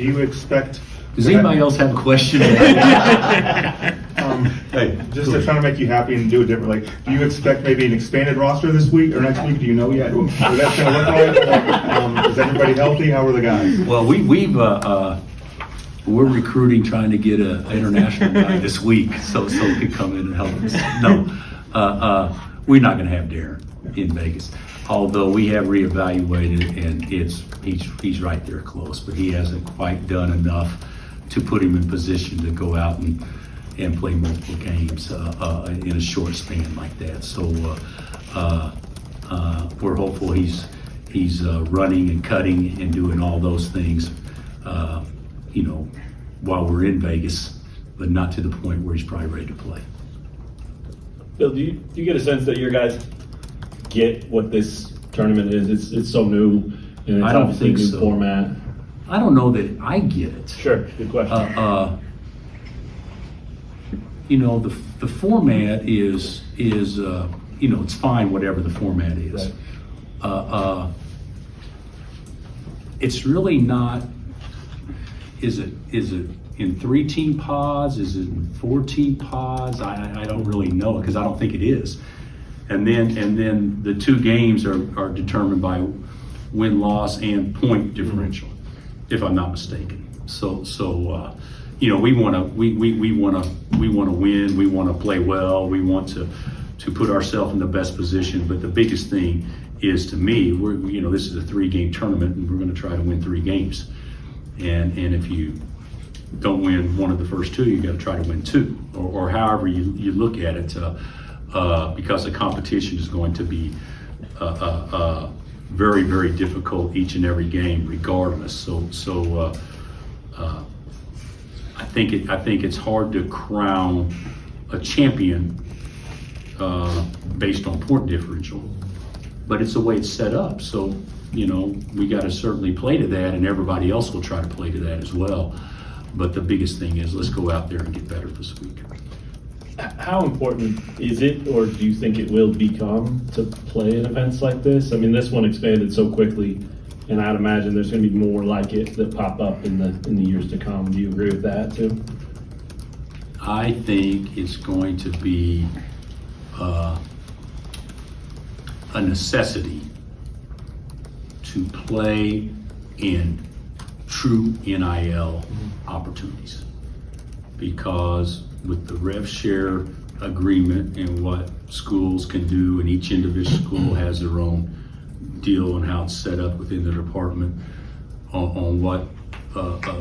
you expect? Does anybody else have a question? Hey, Just to try to make you happy and do it differently, do you expect maybe an expanded roster this week or next week? Do you know yet what that's going to look like? Is everybody healthy? How are the guys? well, we're recruiting, trying to get an international guy this week, so he could come in and help us. No, we're not going to have Darryn in Vegas. Although we have reevaluated, and he's right there close, but he hasn't quite done enough to put him in position to go out and play multiple games in a short span like that. So we're hopeful he's running and cutting and doing all those things, while we're in Vegas, but not to the point where he's probably ready to play. Bill, do you get a sense that your guys get what this tournament is? It's so new, and it's I don't obviously a think new so. format. I don't know that I get it. Sure, good question. The format is it's fine, whatever the format is. Right. It's really not. Is it in 3-team pods? Is it in 4-team pods? I don't really know, because I don't think it is. And then the 2 games are determined by win-loss and point differential, if I'm not mistaken. So we want to win. We want to play well. We want to put ourselves in the best position. But the biggest thing is, to me, this is a 3-game tournament, and we're going to try to win 3 games. And if you don't win one of the first 2, you got to try to win 2, or however you look at it, because the competition is going to be very, very difficult each and every game, regardless. So I think it's hard to crown a champion based on point differential, but it's the way it's set up. So we got to certainly play to that, and everybody else will try to play to that as well. But the biggest thing is, let's go out there and get better this week. How important is it, or do you think it will become, to play in events like this? I mean, this one expanded so quickly, and I'd imagine there's going to be more like it that pop up in the years to come. Do you agree with that too? I think it's going to be a necessity to play in true NIL opportunities, because with the rev share agreement and what schools can do, and each individual school has their own deal on how it's set up within the department on what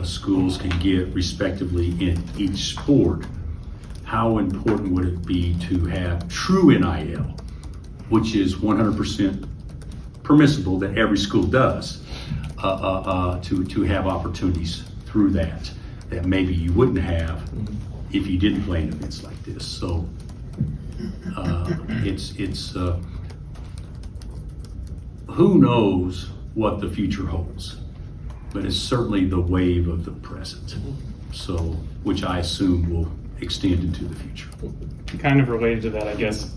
schools can get respectively in each sport. How important would it be to have true NIL, which is 100% permissible that every school does, to have opportunities through that maybe you wouldn't have if you didn't play in events like this. So it's who knows what the future holds, but it's certainly the wave of the present. So, which I assume will extend into the future. Kind of related to that, I guess,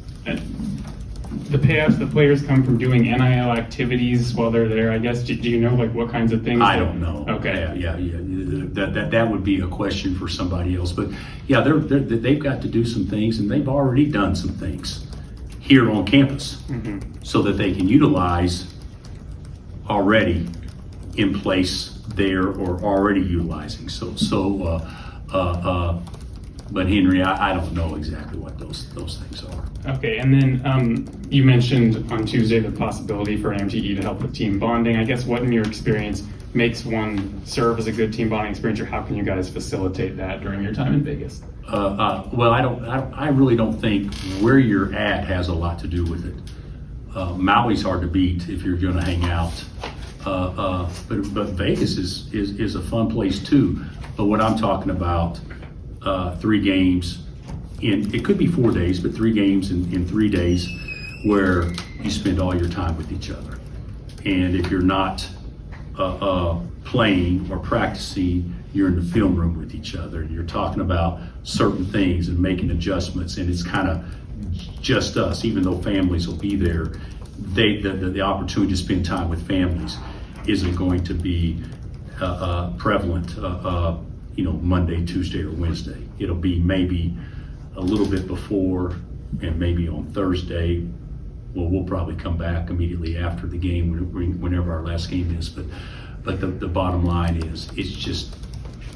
the payouts the players come from doing NIL activities while they're there, I guess. Do you know what kinds of things? I don't know. Okay. Yeah. That would be a question for somebody else. But yeah, they've got to do some things, and they've already done some things here on campus, so that they can utilize already in place there, or already utilizing. But Henry, I don't know exactly what those things are. Okay, and then you mentioned on Tuesday the possibility for MTE to help with team bonding. I guess, what in your experience makes one serve as a good team bonding experience, or how can you guys facilitate that during your time in Vegas? Well, I really don't think where you're at has a lot to do with it. Maui's hard to beat if you're going to hang out, but Vegas is a fun place too. But what I'm talking about, 3 games it could be 4 days, but 3 games in 3 days where you spend all your time with each other. And if you're not playing or practicing, you're in the film room with each other, and you're talking about certain things and making adjustments, and it's kind of just us. Even though families will be there, the opportunity to spend time with families isn't going to be prevalent, Monday, Tuesday, or Wednesday. It'll be maybe a little bit before, and maybe on Thursday. Well, we'll probably come back immediately after the game, whenever our last game is. But the bottom line is, it's just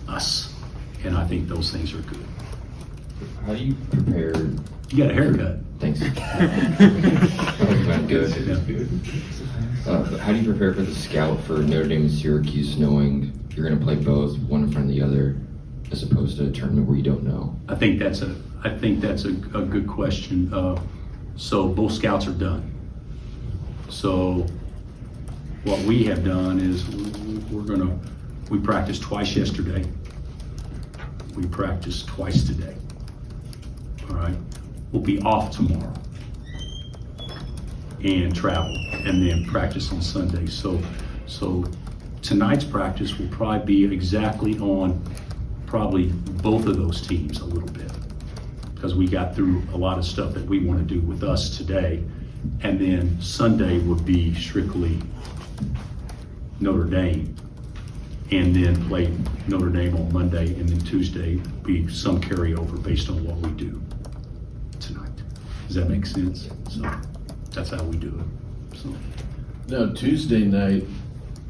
us, and I think those things are good. How do you prepare? You got a haircut. Thanks. Good. But how do you prepare for the scout for Notre Dame and Syracuse, knowing you're going to play both, one in front of the other, as opposed to a tournament where you don't know? I think that's a good question. So both scouts are done. So what we have done is we practiced twice yesterday. We practiced twice today. All right. We'll be off tomorrow and travel, and then practice on Sunday. So tonight's practice will probably be exactly on probably both of those teams a little bit, because we got through a lot of stuff that we want to do with us today. And then Sunday would be strictly Notre Dame, and then play Notre Dame on Monday, and then Tuesday be some carryover based on what we do tonight. Does that make sense? So that's how we do it. So Now, Tuesday night,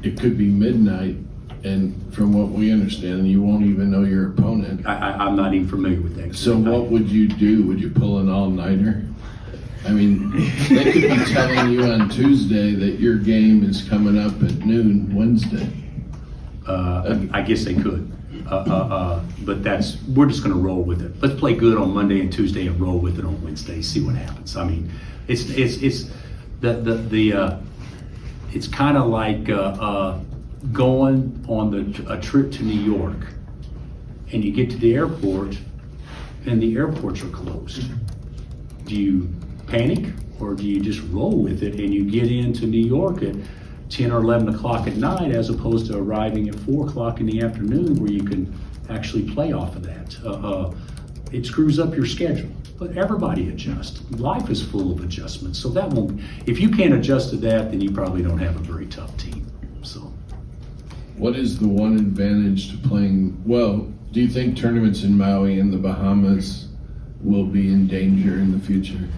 it could be midnight, and from what we understand, you won't even know your opponent. I'm not even familiar with that. So what would you do? Would you pull an all-nighter? I mean, they could be telling you on Tuesday that your game is coming up at noon Wednesday. I guess they could. But we're just gonna roll with it. Let's play good on Monday and Tuesday and roll with it on Wednesday, see what happens. I mean, it's kind of like going on a trip to New York, and you get to the airport and the airports are closed. Do you panic, or do you just roll with it and you get into New York at 10 or 11 o'clock at night, as opposed to arriving at 4 o'clock in the afternoon, where you can actually play off of that? It screws up your schedule, but everybody adjusts. Life is full of adjustments, so that won't. If you can't adjust to that, then you probably don't have a very tough team. So, What is the one advantage to playing? Well, do you think tournaments in Maui and the Bahamas will be in danger in the future?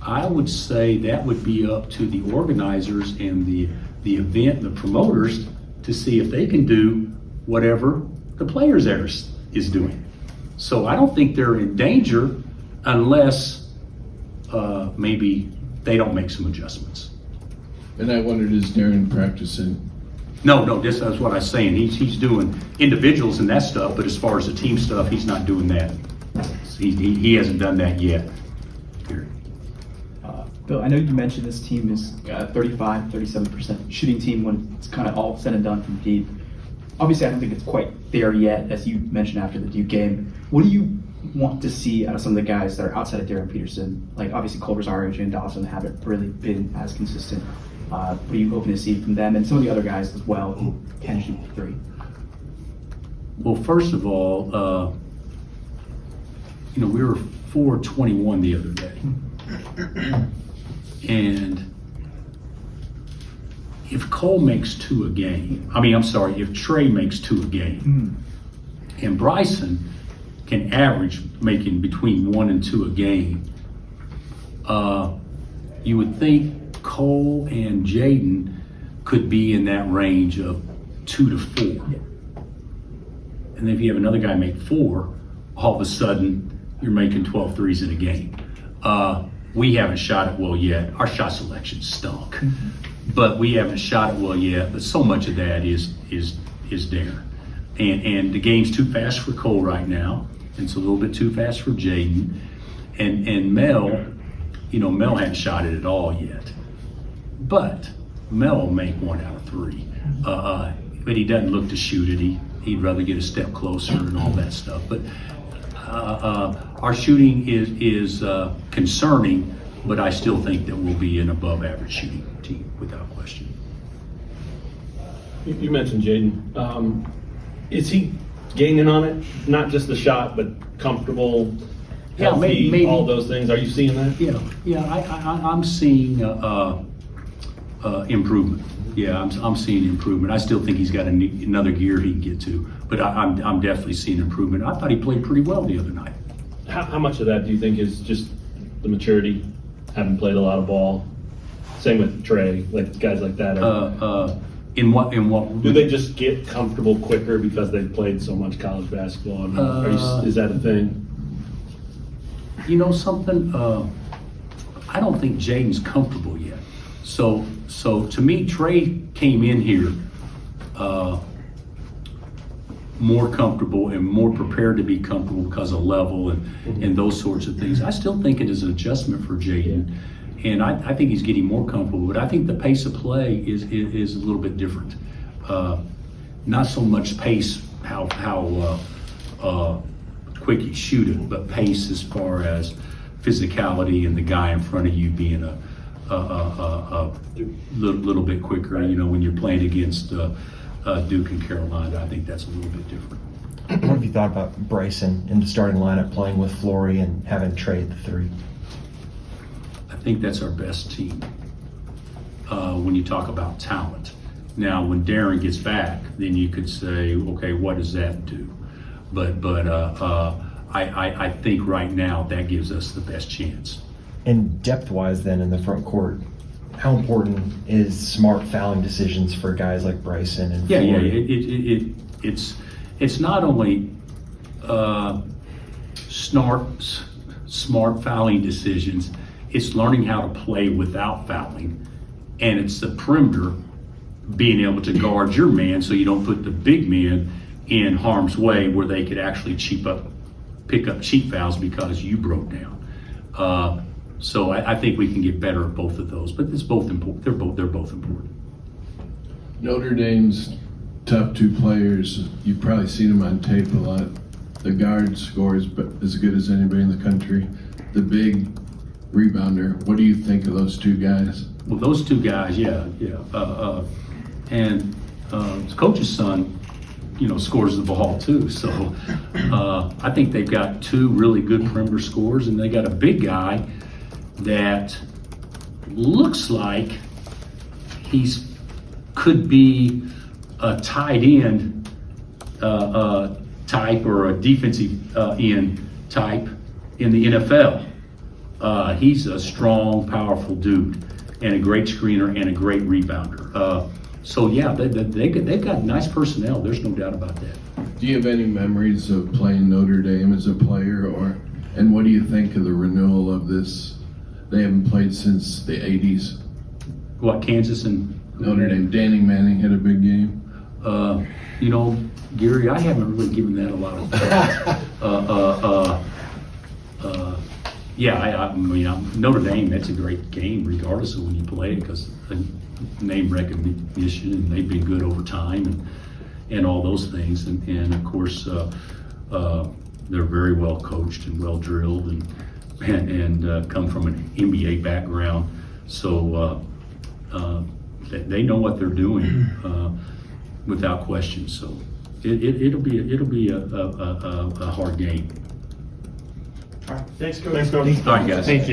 I would say that would be up to the organizers and the event and the promoters to see if they can do whatever the players there is doing. So I don't think they're in danger unless maybe they don't make some adjustments. And I wondered, is Darryn practicing? No, that's what I was saying. He's doing individuals and that stuff, but as far as the team stuff, he's not doing that. He hasn't done that yet. Period. Bill, I know you mentioned this team is 37% shooting team when it's kind of all said and done from deep. Obviously, I don't think it's quite there yet, as you mentioned after the Duke game. What do you want to see out of some of the guys that are outside of Darryn Peterson? Like, obviously, Cole Rosario, Jane Dawson haven't really been as consistent. What are you hoping to see from them and some of the other guys as well who can shoot three? Well, first of all, we were 4-21 the other day. And if Cole makes 2 a game, if Trey makes 2 a game, and Bryson can average making between 1 and 2 a game, you would think Cole and Jaden could be in that range of 2 to 4. Yeah. And if you have another guy make 4, all of a sudden you're making 12 threes in a game. We haven't shot it well yet. Our shot selection stunk, but we haven't shot it well yet. But so much of that is Darryn, and the game's too fast for Cole right now, and it's a little bit too fast for Jaden, and Mel. Mel hadn't shot it at all yet, but Mel will make 1 out of 3. But he doesn't look to shoot it. He'd rather get a step closer and all that stuff. But our shooting is concerning, but I still think that we'll be an above average shooting team without question. You mentioned Jaden. Is he gaining on it? Not just the shot, but comfortable, healthy, maybe. All those things. Are you seeing that? Yeah. I'm seeing improvement. Yeah, I'm seeing improvement. I still think he's got another gear he can get to, but I'm definitely seeing improvement. I thought he played pretty well the other night. How much of that do you think is just the maturity, having played a lot of ball? Same with Trey, like guys like that. In what? Do they just get comfortable quicker because they've played so much college basketball? I mean, is that a thing? You know something? I don't think Jaden's comfortable yet. So to me, Trey came in here more comfortable and more prepared to be comfortable because of level and those sorts of things. I still think it is an adjustment for Jaden, and I think he's getting more comfortable. But I think the pace of play is a little bit different. Not so much pace how quick you shoot it, but pace as far as physicality and the guy in front of you being a little bit quicker. You know, when you're playing against Duke and Carolina, I think that's a little bit different. What have you thought about Bryson in the starting lineup, playing with Flory and having Trey at the 3? I think that's our best team when you talk about talent. Now, when Darryn gets back, then you could say, okay, what does that do? But I think right now that gives us the best chance. And depth-wise then in the front court, how important is smart fouling decisions for guys like Bryson and Flory? It's not only smart fouling decisions, it's learning how to play without fouling, and it's the perimeter being able to guard your man so you don't put the big man in harm's way where they could actually pick up cheap fouls because you broke down. So I think we can get better at both of those, but it's both important. They're both important. Notre Dame's top 2 players, you've probably seen them on tape a lot. The guard scores as good as anybody in the country. The big rebounder. What do you think of those 2 guys? Well, those 2 guys, yeah. And coach's son, scores the ball too. So I think they've got 2 really good perimeter scorers, and they got a big guy that looks like could be a tight end type or a defensive end type in the NFL. He's a strong, powerful dude and a great screener and a great rebounder. So yeah, they've got nice personnel. There's no doubt about that. Do you have any memories of playing Notre Dame as a player, and what do you think of the renewal of this? They haven't played since the 80s. What, Kansas and Notre Dame? Danny Manning had a big game. Gary, I haven't really given that a lot of thought. I mean, Notre Dame, that's a great game regardless of when you play it because name recognition, and they've been good over time and all those things. And of course, they're very well coached and well drilled and come from an NBA background. So they know what they're doing without question. So it'll be a hard game. All right. Thanks, Coach. All right, guys. Thank you.